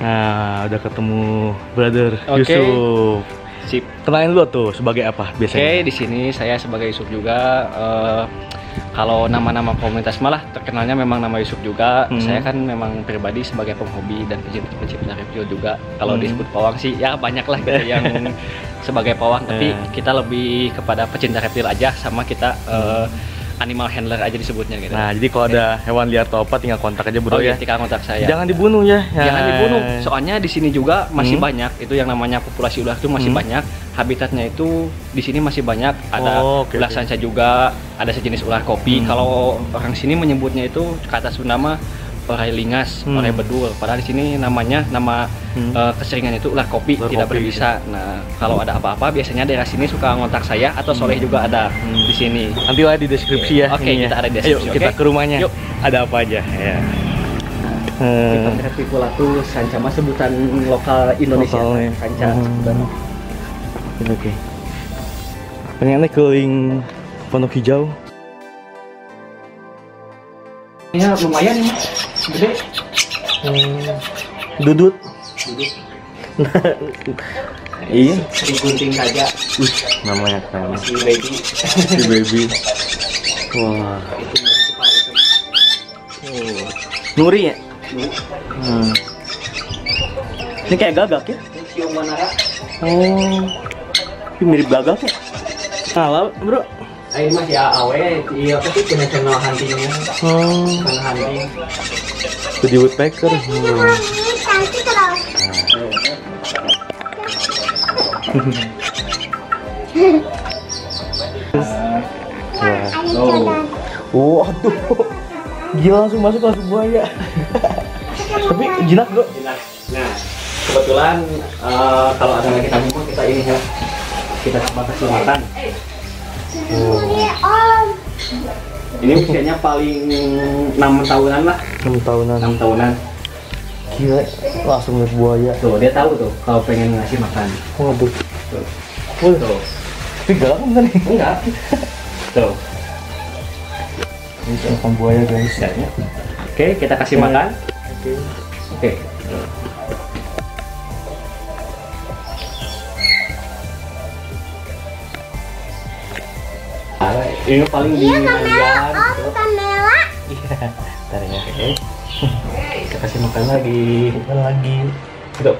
Nah, udah ketemu brother Oke. Yusuf. Sip. Kenalin lu tuh sebagai apa biasanya? Oke, di sini saya sebagai Yusuf juga. Kalau nama-nama komunitas malah terkenalnya memang nama Yusuf juga. Saya kan memang pribadi sebagai penghobi dan pecinta review juga. Kalau disebut pawang sih ya banyak lah gitu yang sebagai pawang. Tapi kita lebih kepada pecinta reptil aja, sama kita animal handler aja disebutnya gitu. Nah, jadi kalau ada hewan liar atau apa tinggal kontak aja bro ya. Tinggal kontak saya. Jangan dibunuh ya. Jangan dibunuh. Soalnya di sini juga masih banyak itu yang namanya populasi ular itu masih banyak. Habitatnya itu di sini masih banyak. Ada ular sanca juga, ada sejenis ular kopi. Kalau orang sini menyebutnya itu kata Sunda mah orai lingas, orai bedul. Padahal di sini namanya keseringan itu ular kopi, tidak berbisa. Nah, kalau ada apa-apa biasanya daerah sini suka ngontak saya atau Soleh juga ada di sini. Nanti lah di deskripsi ya. Oke, kita ada di deskripsi. Ayo kita ke rumahnya. Yuk. Ada apa aja ya. Pipulatus sanca mah sebutan lokal Indonesia. Sanca. Oke. Pengennya keliling Pondok Hijau. Ya lumayan ini, gede. Dudut. Iya. Si gunting saja. Namanya keren. Si baby. Si baby. Wah. Nuri ya? Ini kayak gagak ya? Siung manara. Oh. Ini mirip gagak ya? Salah bro. Ini masih AAW, iya apa sih punya channel huntingnya. Channel hunting. Jadi woodpecker. Waduh, gila langsung masuk langsung buaya. Tapi jinak bro. Nah, kebetulan kalau ada lagi tamu kita ini ya, kita coba kasih makan. Ini usianya paling 6 tahunan lah. 6 tahunan. 6 tahunan. Gila, langsung lihat buaya. Tuh, dia tahu tuh kalau pengen ngasih makan. Waduh. Tuh. Tuh. Tapi galak enggak nih? Enggak. Tuh. Ini makan buaya guys. Oke, kita kasih makan. Oke. Ini paling dinginkan. Kamela. Iya, ntar ya. Oke. Kita kasih makan lagi. Makan lagi. Tuh.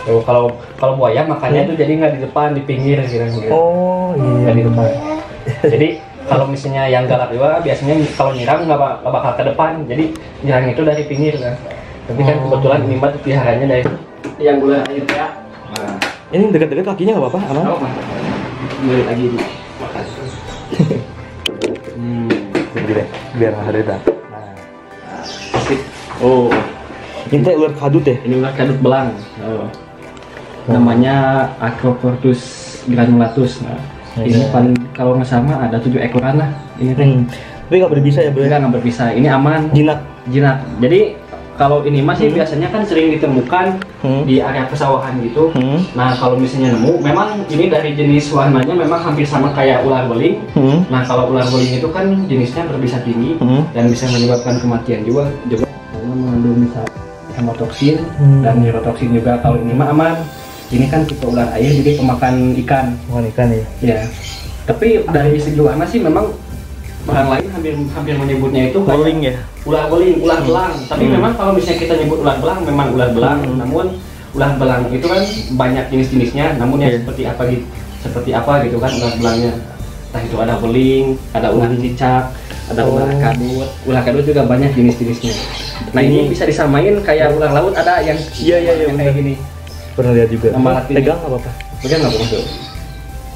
Tuh, kalau buaya makannya itu jadi nggak di depan, di pinggir gitu. Oh iya. Nggak di depan. Jadi kalau misalnya yang galak juga biasanya kalau nyerang nggak bakal ke depan. Jadi nyerang itu dari pinggir kan. Tapi kan kebetulan ini mah peliharanya dari yang gula air ya. Nah, Ini dekat-dekat kakinya nggak apa-apa, aman? mulai lagi di makan. Jadi deh, biar nggak ada dah. Oh, Ini teh ular kadut ya? ini ular kadut belang. Namanya Acroportus granulatus. Nah, ini paling kalau nggak sama ada 7 ekoran lah. Ini teh. Tapi nggak berbisa ya bro? Nggak berpisah. Ini aman. Jinak. Jadi kalau ini masih biasanya kan sering ditemukan di area pesawahan gitu. Nah kalau misalnya nemu, memang ini dari jenis warnanya memang hampir sama kayak ular beling. Nah kalau ular beling itu kan jenisnya berbisa tinggi dan bisa menyebabkan kematian juga karena mengandung bisa hemotoksin dan neurotoksin juga. Kalau ini mah aman. Ini kan tipe ular air jadi pemakan ikan. Makan ikan ya? Ya. Tapi dari segi warna sih memang orang lain hampir menyebutnya itu kayak Beling ya? ular beling, ular belang. Tapi memang kalau misalnya kita nyebut ular belang, memang ular belang. Namun ular belang itu kan banyak jenis-jenisnya. Namun ya seperti apa gitu kan ular belangnya. Entah itu ada beling, ada ular cicak, ada ular kadut. Ular kadut juga banyak jenis-jenisnya. Nah ini bisa disamain kayak ular laut, ada yang kayak gini. Pernah lihat juga. Nama Pegang nggak apa-apa? Pegang nggak apa-apa?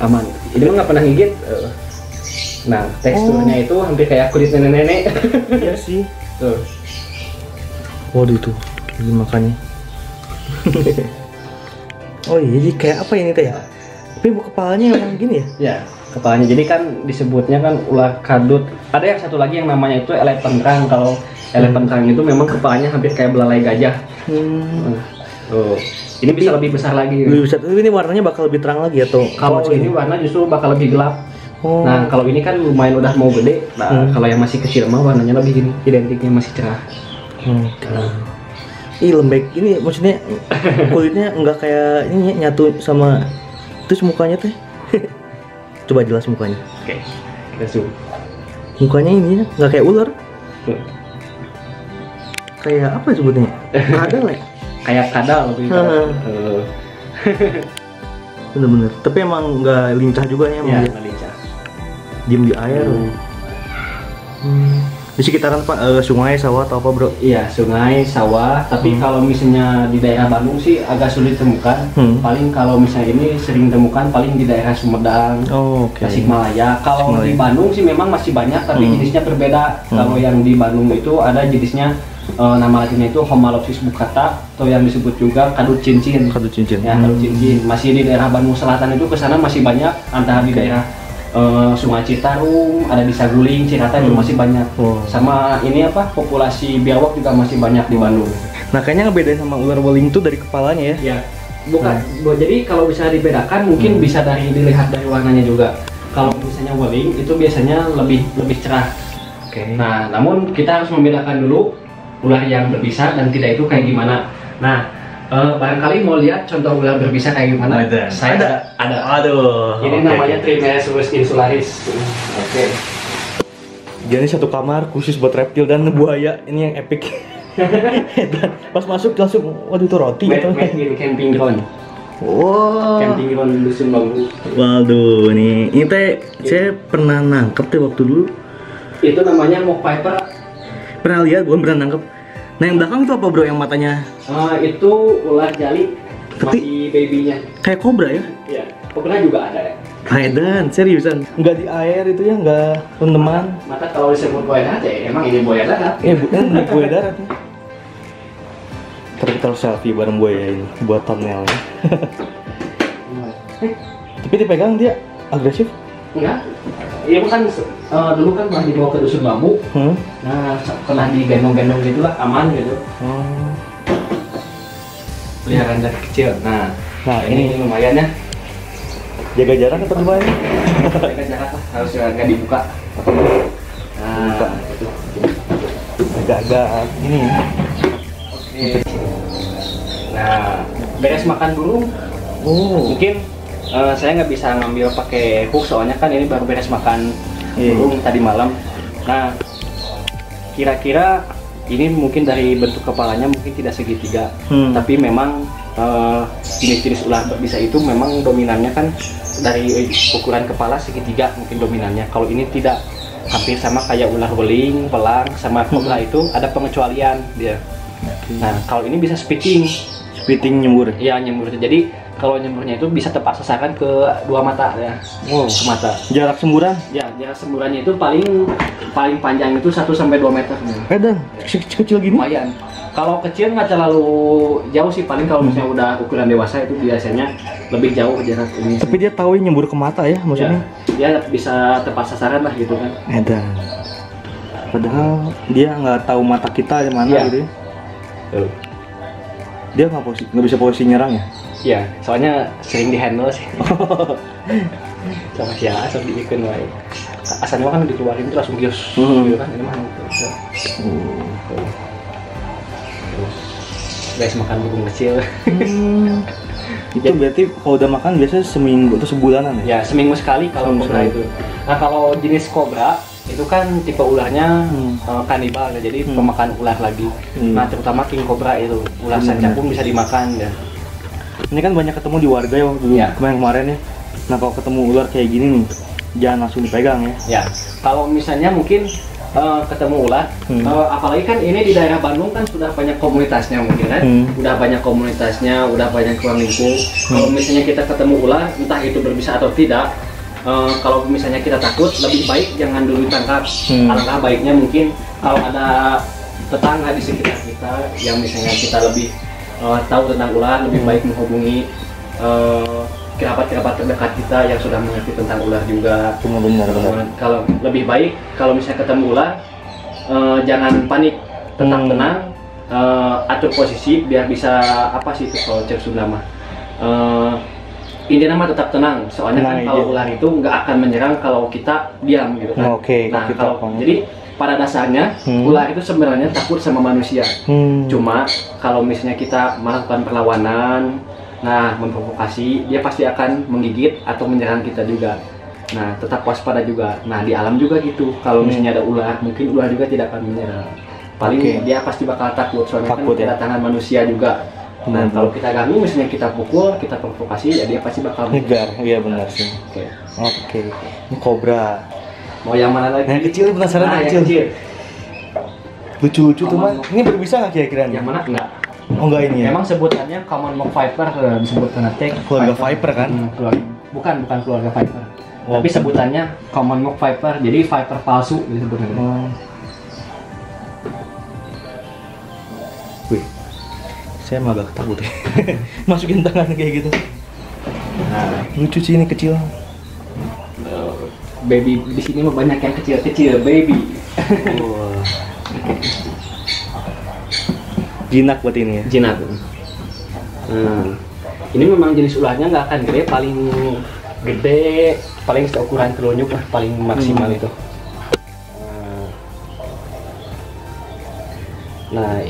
Aman. Ini mah nggak pernah gigit. Nah, teksturnya itu hampir kayak kulit nenek-nenek. Iya sih. Tuh. Waduh tuh, ini makannya. Oh iya, jadi kayak apa ini teh ya? Tapi kepalanya emang gini ya? Ya, kepalanya. Jadi kan disebutnya kan ular kadut. Ada yang satu lagi yang namanya itu elephant trunk. Kalau elephant trunk itu memang kepalanya hampir kayak belalai gajah. Tuh. Ini bisa lebih besar lagi. Lebih besar. Tapi ini warnanya bakal lebih terang lagi atau? Kalau ini warna justru bakal lebih gelap. Oh. Nah, kalau ini kan lumayan udah mau gede. Nah, kalau yang masih kecil mah warnanya lebih gini, identiknya masih cerah. Nah. Ih lembek, ini maksudnya kulitnya nggak kayak ini nyatu sama terus mukanya teh. Coba jelas mukanya. Oke, kita zoom. Mukanya ini nggak kayak ular. Kayak apa sebutnya? Kadal ya? Kayak kadal lebih. Bener-bener. Tapi emang nggak lincah juga ya, emang Ya, dia. lincah. Diem di air. Di sekitaran Pak sungai, sawah atau apa bro? Iya, sungai, sawah. Tapi kalau misalnya di daerah Bandung sih agak sulit temukan. Paling kalau misalnya ini sering temukan paling di daerah Sumedang, Tasikmalaya. Kalau di Bandung sih memang masih banyak, tapi jenisnya berbeda. Kalau yang di Bandung itu ada jenisnya nama latinnya itu Homalopsis bucata atau yang disebut juga kadut cincin. Kadut cincin. Ya, kadut cincin. Masih di daerah Bandung Selatan itu ke sana masih banyak, antara di daerah Sungai Citarum, ada di Saguling, Cirata itu masih banyak. Sama ini apa, populasi biawak juga masih banyak di Bandung. Nah kayaknya ngebedain sama ular weling itu dari kepalanya ya? Ya, bukan. Jadi kalau bisa dibedakan mungkin bisa dilihat dari warnanya juga. Kalau misalnya weling itu biasanya lebih cerah. Nah, namun kita harus membedakan dulu ular yang berbisa dan tidak itu kayak gimana. Nah, barangkali mau lihat contoh ular berbisa kayak gimana? Saya ada. Aduh. Ini namanya Trimeresurus insularis. Dia ini satu kamar khusus buat reptil dan buaya. Ini yang epic. Dan pas masuk langsung, waduh itu roti. Made in camping ground. Wow. Camping ground dusun bambu. Waduh, ini teh saya pernah nangkep teh waktu dulu. Itu namanya mock viper. Pernah lihat, bukan pernah nangkep. Nah yang belakang itu apa bro? Yang matanya? Itu ular jali. Masih babynya. Kayak kobra ya? Iya. Kobra juga ada ya. Edan, seriusan? Nggak di air itu ya? Nggak rendeman? Maka kalau disebut buaya darat ya emang ini buaya darat. Bukan buaya darat ya. Terus kita harus selfie bareng buaya ini buat thumbnailnya. Tapi dipegang dia agresif? Enggak. Iya kan dulu kan pernah dibawa ke dusun bambu. Nah, pernah digendong-gendong gitu lah, aman gitu. Peliharaan dari kecil. Nah ini lumayan ya. Jaga jarak atau gimana? Jaga jarak lah, harus agak dibuka. Nah, itu. Agak ini. Nah, beres makan burung. Mungkin saya nggak bisa ngambil pakai hook soalnya kan ini baru beres makan burung tadi malam. Nah, kira-kira ini mungkin dari bentuk kepalanya mungkin tidak segitiga, tapi memang jenis-jenis ular berbisa itu memang dominannya kan dari ukuran kepala segitiga mungkin dominannya. Kalau ini tidak, hampir sama kayak ular weling, belang, sama kobra itu ada pengecualian dia. Nah, kalau ini bisa spitting nyembur. Iya, nyembur. Jadi kalau nyemburnya itu bisa tepat sasaran ke dua mata ya. Ke mata. Jarak semburan? Ya, jarak semburannya itu paling panjang itu 1 sampai 2 meter. Dan kecil gini? Lumayan. Kalau kecil nggak terlalu jauh sih, paling kalau misalnya udah ukuran dewasa itu biasanya lebih jauh jarak ini. Tapi dia tahu nyembur ke mata ya maksudnya? Ya, dia bisa tepat sasaran lah gitu kan. Padahal dia nggak tahu mata kita di mana gitu ya. Dia nggak bisa posisi nyerang ya? Iya, soalnya sering dihandle sih. Sama siapa asal dibikin wae. Asalnya kan dikeluarin itu langsung bios, gitu kan ini mah. Terus guys makan burung kecil. Itu berarti kalau udah makan biasanya seminggu atau sebulanan ya? Ya, seminggu sekali kalau kobra itu. Nah, kalau jenis kobra itu kan tipe ularnya kanibal ya, jadi pemakan ular lagi. Nah, terutama king cobra itu, ular sanca pun bisa dimakan ya. Ini kan banyak ketemu di warga ya waktu kemarin ya. Nah kalau ketemu ular kayak gini nih, jangan langsung dipegang ya. Ya, kalau misalnya mungkin ketemu ular, apalagi kan ini di daerah Bandung kan sudah banyak komunitasnya mungkin kan, udah banyak komunitasnya, udah banyak ruang lingkung. Kalau misalnya kita ketemu ular, entah itu berbisa atau tidak, kalau misalnya kita takut, lebih baik jangan dulu ditangkap. Alangkah baiknya mungkin kalau ada tetangga di sekitar kita yang misalnya kita lebih tahu tentang ular, lebih baik menghubungi kerabat-kerabat terdekat kita yang sudah mengerti tentang ular juga. Benar. Kalau lebih baik kalau misalnya ketemu ular, jangan panik, tetap tenang, atur posisi biar bisa apa sih itu kalau cek Sunda mah. Intinya mah tetap tenang, soalnya kan kalau ular itu nggak akan menyerang kalau kita diam gitu kan. Nah, kalau jadi pada dasarnya ular itu sebenarnya takut sama manusia. Cuma kalau misalnya kita melakukan perlawanan, nah memprovokasi, dia pasti akan menggigit atau menyerang kita juga. Nah, tetap waspada juga. Nah, di alam juga gitu. Kalau misalnya ada ular, mungkin ular juga tidak akan menyerang. Paling dia pasti bakal takut, soalnya takut, kan kedatangan manusia juga. Nah, kalau kita ganggu, misalnya kita pukul, kita provokasi, ya dia pasti bakal ngejar. Iya benar sih. Oke. Ini kobra. Mau yang mana lagi? Yang kecil, penasaran. Nah, yang kecil. Lucu-lucu tuh, Man. Ini berbisa nggak kira-kira? Yang mana? Enggak. Oh, enggak ini ya? Memang sebutannya common mock viper, disebut karena keluarga viper kan? Bukan keluarga viper. Tapi sebutannya common mock viper, jadi viper palsu disebutnya. Wih, saya mah agak takut deh. Masukin tangan kayak gitu. Nah, lucu sih ini kecil. Baby di sini mah banyak yang kecil-kecil, baby. Jinak buat ini ya? Jinak. Ini memang jenis ularnya nggak akan gede, paling gede paling seukuran telunjuk lah, paling maksimal itu. Nah,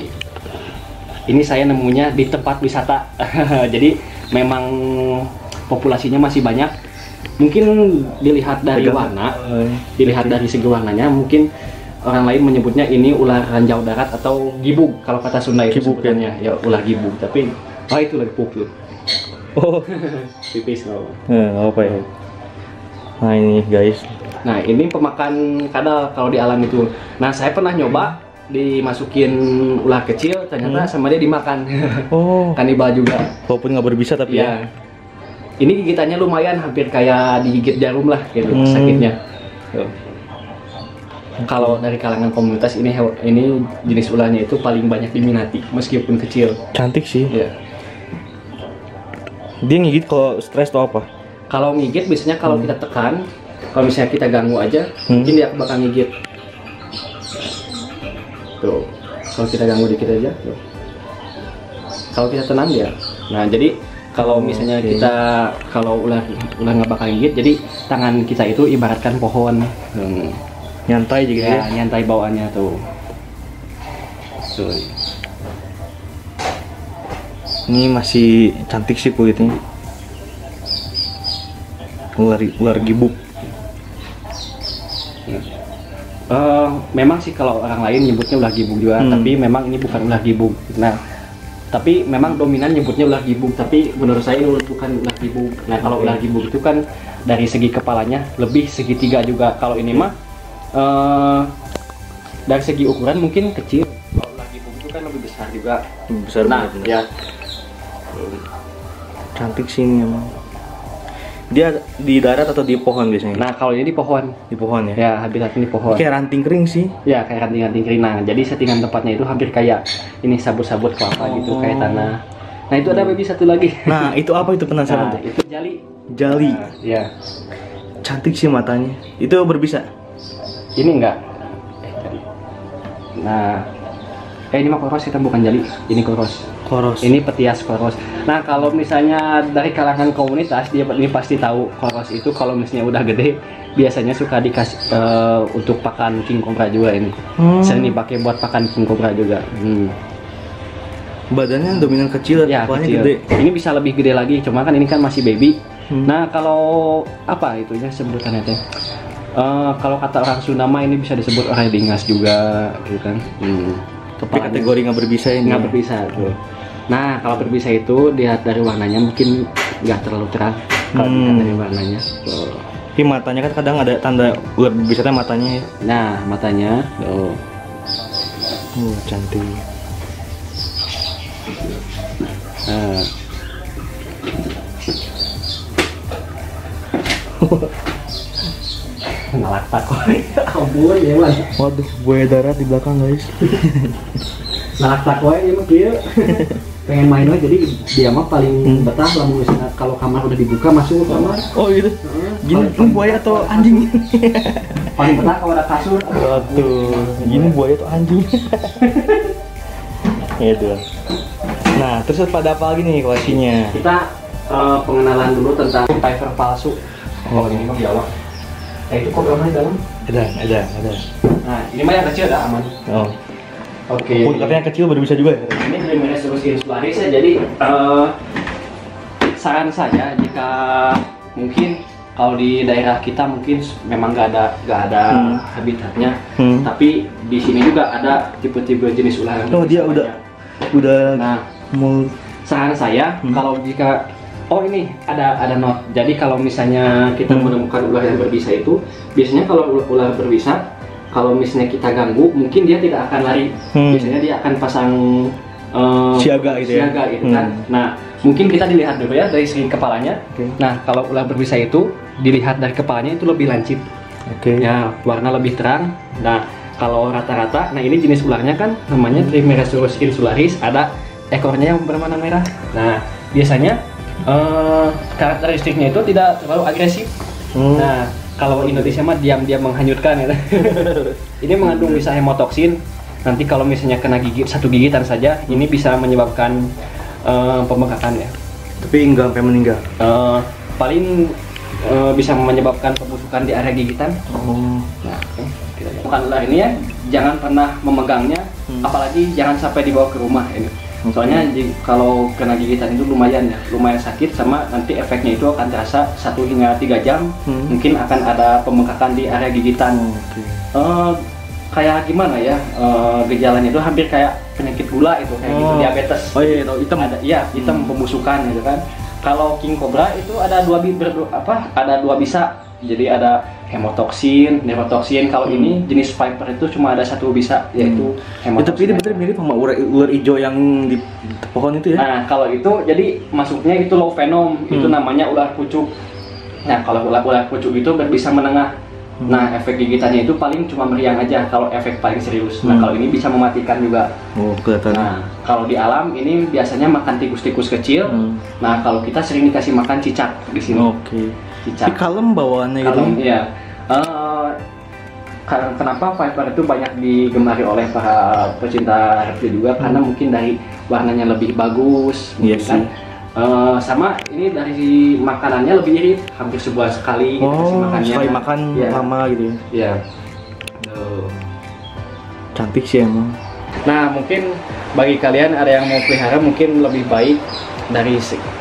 ini saya nemunya di tempat wisata. Jadi memang populasinya masih banyak. Mungkin dilihat dari warna, dilihat dari segi warnanya, mungkin orang lain menyebutnya ini ular ranjau darat atau gibug. Kalau kata Sunda itu sebutannya ya ular gibug. Tapi itu lagi pupil. Oh, pipis loh. Apa ya? Nah ini guys. Nah ini pemakan kadal kalau di alam itu. Nah saya pernah nyoba dimasukin ular kecil, ternyata sama dia dimakan. Oh. Kanibal juga. Walaupun nggak berbisa tapi ya. Ini gigitannya lumayan, hampir kayak digigit jarum lah gitu sakitnya. Kalau dari kalangan komunitas ini jenis ularnya itu paling banyak diminati meskipun kecil. Cantik sih. Ya. Dia ngigit kalau stres atau apa? Kalau ngigit biasanya kalau kita tekan, kalau misalnya kita ganggu aja, mungkin dia bakal ngigit. Tuh, kalau kita ganggu dikit aja. Tuh. Kalau kita tenang dia. Nah jadi kalau misalnya kita ular nggak bakal ngigit, jadi tangan kita itu ibaratkan pohon. Nyantai gitu ya? Nyantai bawaannya tuh. Ini masih cantik sih kulitnya. Ular gibug. Memang sih kalau orang lain nyebutnya ular gibug juga, tapi memang ini bukan ular gibug. Nah, tapi memang dominan nyebutnya ular gibug, tapi menurut saya ini bukan ular gibug. Nah, kalau ular gibug itu kan dari segi kepalanya lebih segitiga juga. Kalau ini mah dari segi ukuran mungkin kecil. Kalau ular gibug itu kan lebih besar juga. Besar banget. Ya. Cantik sih ini emang. Dia di darat atau di pohon biasanya? Nah kalau ini di pohon. Di pohon ya? Ya habitatnya di pohon. Kayak ranting kering sih? Ya kayak ranting-ranting kering. Nah jadi settingan tempatnya itu hampir kayak ini sabut-sabut kelapa gitu, kayak tanah. Nah itu ada baby satu lagi. Nah itu apa itu penasaran? Nah, itu jali. Jali? Ya. Cantik sih matanya. Itu berbisa? Ini enggak. Nah ini mah koros, kita bukan jali. Ini koros. Ini petias koros. Nah kalau misalnya dari kalangan komunitas dia ini pasti tahu koros itu kalau misalnya udah gede biasanya suka dikasih untuk pakan king cobra juga ini. Sering dipakai buat pakan king cobra juga. Badannya dominan kecil, ya kecil. Gede. Ini bisa lebih gede lagi, cuma kan ini kan masih baby. Nah kalau apa itunya sebutannya teh? Kalau kata orang Sunda mah ini bisa disebut orang dingas juga, gitu kan. Tapi kategori nggak berbisa ini. Nggak berbisa tuh. Nah kalau berbisa itu dilihat dari warnanya mungkin nggak terlalu terang. Kalau dilihat dari warnanya. Tapi matanya kan kadang ada tanda ular berbisanya matanya ya. Nah matanya. Cantik. Ngalak takoi. Ampun ya mas. Waduh, buaya darat di belakang guys. Ngalak takoi ya mah kieu. Pengen main aja, jadi dia mah paling betah lah misalnya kalau kamar udah dibuka masuk ke kamar. Oh gitu. Gini buaya atau anjing? Paling betah kalau ada kasur. Waduh, gini buaya atau anjing? Gitu. Nah, terus pada apa lagi nih koleksinya? Kita pengenalan dulu tentang viper palsu. Oh ini mah biawak. Nah itu kobra di dalam. Ada. Nah ini mah yang kecil dah aman. Oh. Oke. Pun katanya kecil baru bisa juga. Ini Trimeresurus insularis ya. Jadi saran saya jika mungkin kalau di daerah kita mungkin memang nggak ada habitatnya, tapi di sini juga ada tipe-tipe jenis ular. Oh dia udah. Nah, mau saran saya kalau jika ini ada not. Jadi kalau misalnya kita menemukan ular yang berbisa itu, biasanya kalau ular berbisa, kalau misalnya kita ganggu, mungkin dia tidak akan lari. Biasanya dia akan pasang siaga gitu ya. Siaga gitu kan. Nah, mungkin kita dilihat dulu ya dari segi kepalanya. Nah, kalau ular berbisa itu dilihat dari kepalanya itu lebih lancip. Ya, warna lebih terang. Nah, kalau rata-rata, nah ini jenis ularnya kan namanya Trimeresurus insularis, ada ekornya yang berwarna merah. Nah, biasanya karakteristiknya itu tidak terlalu agresif. Nah, kalau Indonesia mah diam-diam menghanyutkan ya. Ini mengandung bisa hemotoksin. Nanti kalau misalnya kena satu gigitan saja, ini bisa menyebabkan pembengkakan ya. Tapi enggak sampai meninggal. Paling bisa menyebabkan pembusukan di area gigitan. Nah, bukan ular ini ya, jangan pernah memegangnya, apalagi jangan sampai dibawa ke rumah ini. Soalnya kalau kena gigitan itu lumayan sakit, sama nanti efeknya itu akan terasa 1 hingga 3 jam. Mungkin akan ada pembengkakan di area gigitan. Kayak gimana ya, gejalanya itu hampir kayak penyakit gula itu, kayak gitu, diabetes. Oh iya, hitam. Hitam pembusukan gitu kan. Kalau king cobra itu ada dua bisa. Jadi ada hemotoksin, neurotoksin. Kalau ini jenis viper itu cuma ada 1 bisa, yaitu hemotoksin. Tapi ini betul mirip sama ular hijau yang di pohon itu ya? Nah, kalau itu jadi masuknya itu low venom, itu namanya ular pucuk. Nah, kalau ular pucuk itu berbisa menengah. Nah, efek gigitannya itu paling cuma meriang aja kalau efek paling serius. Nah, kalau ini bisa mematikan juga. Oh, kelihatan. Nah, kalau di alam ini biasanya makan tikus-tikus kecil. Nah, kalau kita sering dikasih makan cicak di sini. Cicak. Tapi kalem bawaannya gitu. Iya. Kenapa viper itu banyak digemari oleh para pecinta reptil juga? Karena mungkin dari warnanya lebih bagus, Iya kan? Sama ini dari makanannya lebih irit, hampir sebulan sekali kasih makannya. Sekali makan lama gitu ya? Iya. Cantik sih emang. Nah, mungkin bagi kalian ada yang mau pelihara mungkin lebih baik dari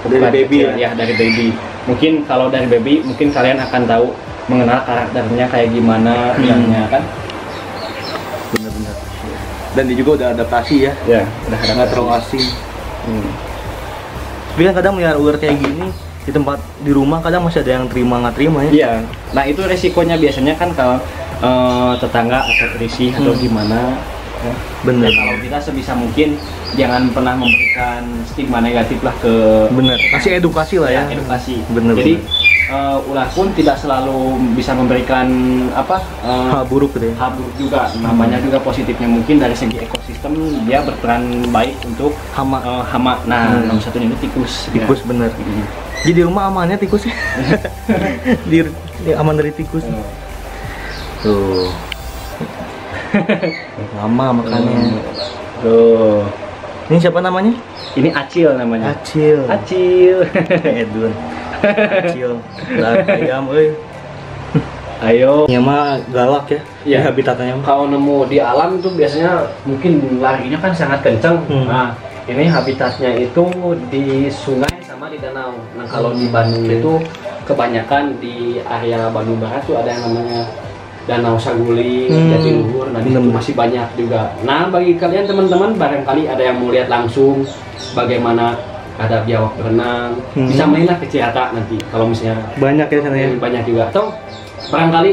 baby ya, dari baby. Mungkin kalau dari baby mungkin kalian akan tahu mengenal karakternya kayak gimana bilangnya kan. Benar-benar. Dan dia juga udah adaptasi ya. Ya, udah nggak terlalu asing. Tapi kan kadang melihat ular kayak gini di tempat di rumah kadang masih ada yang terima nggak terima ya. Iya. Nah, itu resikonya biasanya kan kalau tetangga atau risih atau gimana. Bener. Ya, kalau kita sebisa mungkin jangan pernah memberikan stigma negatif lah ke. Bener. Kasih edukasi lah ya. Edukasi. Bener. Jadi ular pun tidak selalu bisa memberikan hal buruk gitu ya. Hal buruk juga. Nah, banyak juga positifnya, mungkin dari segi ekosistem dia berperan baik untuk hama. Nah, nomor satunya itu tikus. Tikus bener. Jadi di rumah amannya tikus ya. Aman dari tikus. Tuh. Lama makannya. Tuh. Ini siapa namanya? Ini Acil namanya. Acil. Edun. Acil. Lah ayam euy. Ayo. Ya mah galak ya. Iya, habitatnya. Kalau nemu di alam itu biasanya mungkin larinya kan sangat kencang. Nah, ini habitatnya itu di sungai sama di danau. Nah, kalau di Bandung itu kebanyakan di area Bandung Barat tuh ada yang namanya Danau Saguling, Jatiluhur. Nah, di situ masih banyak juga. Nah, bagi kalian teman-teman barangkali ada yang mau lihat langsung bagaimana ada biawak berenang, bisa mainlah ke Cirata nanti kalau misalnya banyak ya sana ya. Banyak juga. Atau barangkali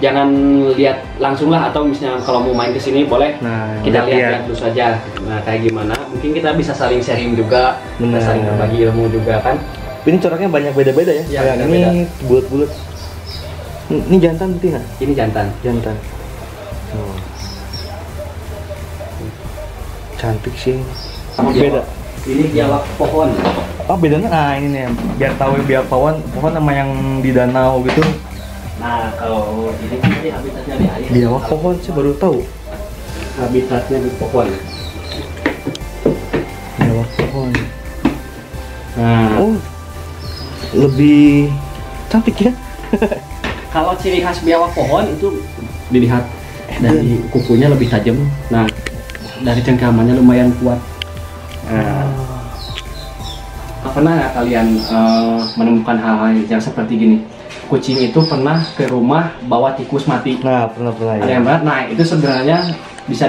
jangan lihat langsung lah, atau misalnya kalau mau main ke sini boleh kita lihat dulu saja. Nah, kayak gimana? Mungkin kita bisa saling sharing juga, kita saling berbagi ilmu juga kan. Ini coraknya banyak beda-beda ya. Ya, ini bulat-bulat. Ini jantan betina? Ini jantan. Oh. Cantik sih. Beda. Ini biawak pohon. Oh, bedanya ini nih. Biar tahu biawak pohon sama yang di danau gitu. Nah, kalau ini kan habitatnya di air. Biawak pohon sih baru tahu. Habitatnya di pohon. Biawak pohon. Nah, lebih cantik ya. Kalau ciri khas biawak pohon itu dilihat dari kukunya lebih tajam. Nah, dari cengkramannya lumayan kuat. Pernah nggak kalian menemukan hal-hal yang seperti gini? Kucing itu pernah ke rumah bawa tikus mati. Nah, pernah Ada ya. yang berat. Nah, itu sebenarnya bisa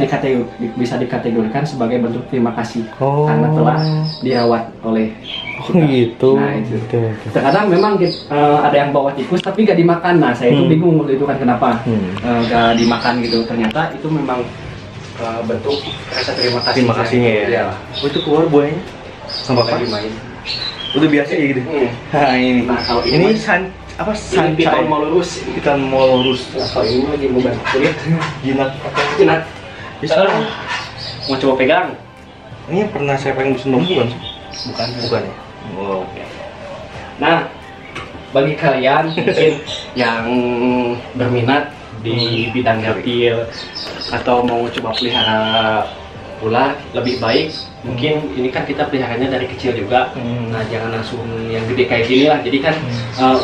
dikategorikan sebagai bentuk terima kasih karena telah dirawat oleh kita. Gitu. Nah, itu. Betul. Terkadang memang ada yang bawa tikus tapi nggak dimakan. Nah, saya itu bingung waktu itu kan kenapa nggak dimakan gitu. Ternyata itu memang bentuk rasa terima kasih. Terima kasihnya ya. Oh, itu keluar buahnya sama Lagi apa? main. Udah biasa ya gitu. Nah, ini. Nah, kalau ini ini sancai. piton molurus. Piton molurus. Nah, kalau ini lagi mau bantu kulit. Jinak. Jinak. Bisa. Mau coba pegang? Ini pernah saya pengen musim bambu kan? Bukan ya? Wow. Nah, bagi kalian mungkin yang berminat di bidang reptil atau mau coba pelihara ular lebih baik, mungkin ini kan kita peliharanya dari kecil juga. Nah, jangan langsung yang gede kayak gini lah. Jadi kan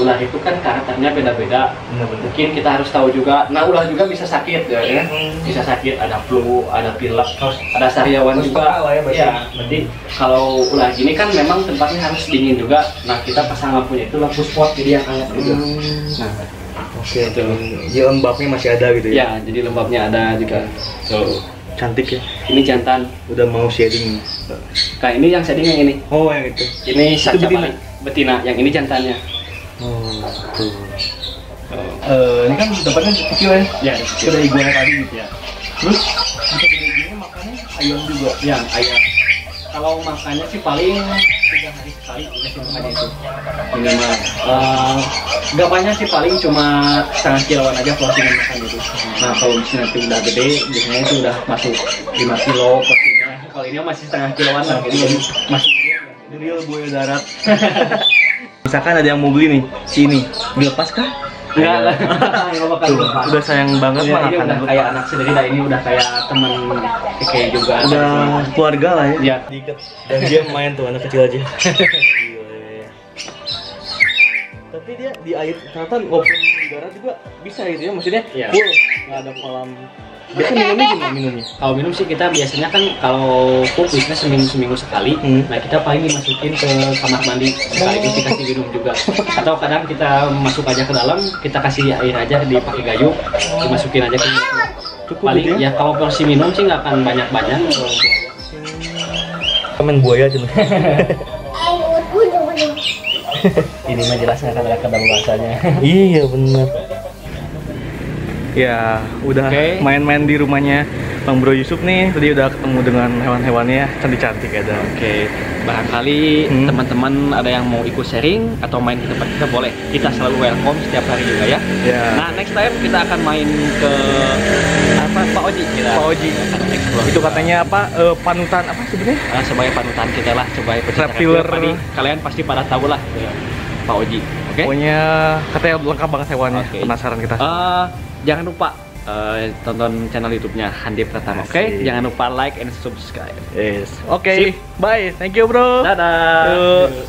ular itu kan karakternya beda-beda. Mungkin kita harus tahu juga. Nah, ular juga bisa sakit ya. Bisa sakit, ada flu, ada pilek, ada sariawan juga. Ya, berarti kalau ular gini kan memang tempatnya harus dingin juga. Nah, kita pasang lampunya itu lampu spot jadi yang hangat juga. Nah, Oke, itu. Jadi lembabnya masih ada gitu ya? ya, jadi lembabnya ada juga. So, Cantik ya. ini jantan. Udah mau shading. Nah, ini yang setting yang ini. Oh, yang itu. Ini Itu betina? betina. Yang ini jantannya. Oh, tuh. Oh. Ini kan dapatnya kecil ya. Ya, Udah iguana tadi gitu ya. Terus untuk gede-gede makannya ayam juga. yang ayam. Kalau makannya sih paling 3 hari sekali kasih makannya itu. Minimal. Gapanya sih paling cuma setengah kiloan aja porsinya makan itu. Nah, kalau misalnya nanti udah gede, biasanya itu udah masuk 5 kilo porsinya. Kalau ini masih setengah kiloan lah, jadi masih Ini real buaya darat. Misalkan ada yang mau beli nih, sini dilepas kah? enggak lah. Enggak bakal Tuh, lepas. udah sayang banget Ya, mah ini akan udah lepas. kayak anak sendiri, nah ini udah kayak teman kayak juga. Udah keluarga lah ya. Ya. Diikat. Dan dia main tuh anak kecil aja. Gila. Tapi dia di air ternyata walaupun di darat juga bisa gitu ya, maksudnya Iya. full nggak ada kolam. Biasa minumnya gimana minumnya? Kalau minum sih kita biasanya kan kalau pup biasanya seminggu sekali. Nah, kita paling dimasukin ke kamar mandi sekaligus dikasih minum juga. Atau kadang kita masuk aja ke dalam, kita kasih air aja dipakai gayung, dimasukin aja ke minum. Cukup Paling gitu ya? ya kalau porsi minum sih nggak akan banyak-banyak. Main buaya cuma. Ini mah jelas nggak akan ada kedaluarsanya. Iya bener. Ya udah Oke. main-main di rumahnya Bang Bro Yusuf nih. Tadi udah ketemu dengan hewan-hewannya cantik-cantik ada. Oke, barangkali teman-teman ada yang mau ikut sharing atau main ke tempat kita boleh. Kita selalu welcome setiap hari juga ya. Ya. Nah, next time kita akan main ke apa Pak Oji kita. Pak Oji. Akan explore. Itu katanya apa? Panutan apa sebenarnya? Sebagai panutan kita lah, sebagai pecinta Reptiler. reptil. Kalian pasti pada tahu lah Pak Oji. Oke? Pokoknya katanya lengkap banget hewannya. Oke. Penasaran kita. Jangan lupa tonton channel YouTube-nya Handip Pratama. Oke? Asik. Jangan lupa like and subscribe. Yes. Oke. Bye. Thank you, Bro. Dadah. Yuk.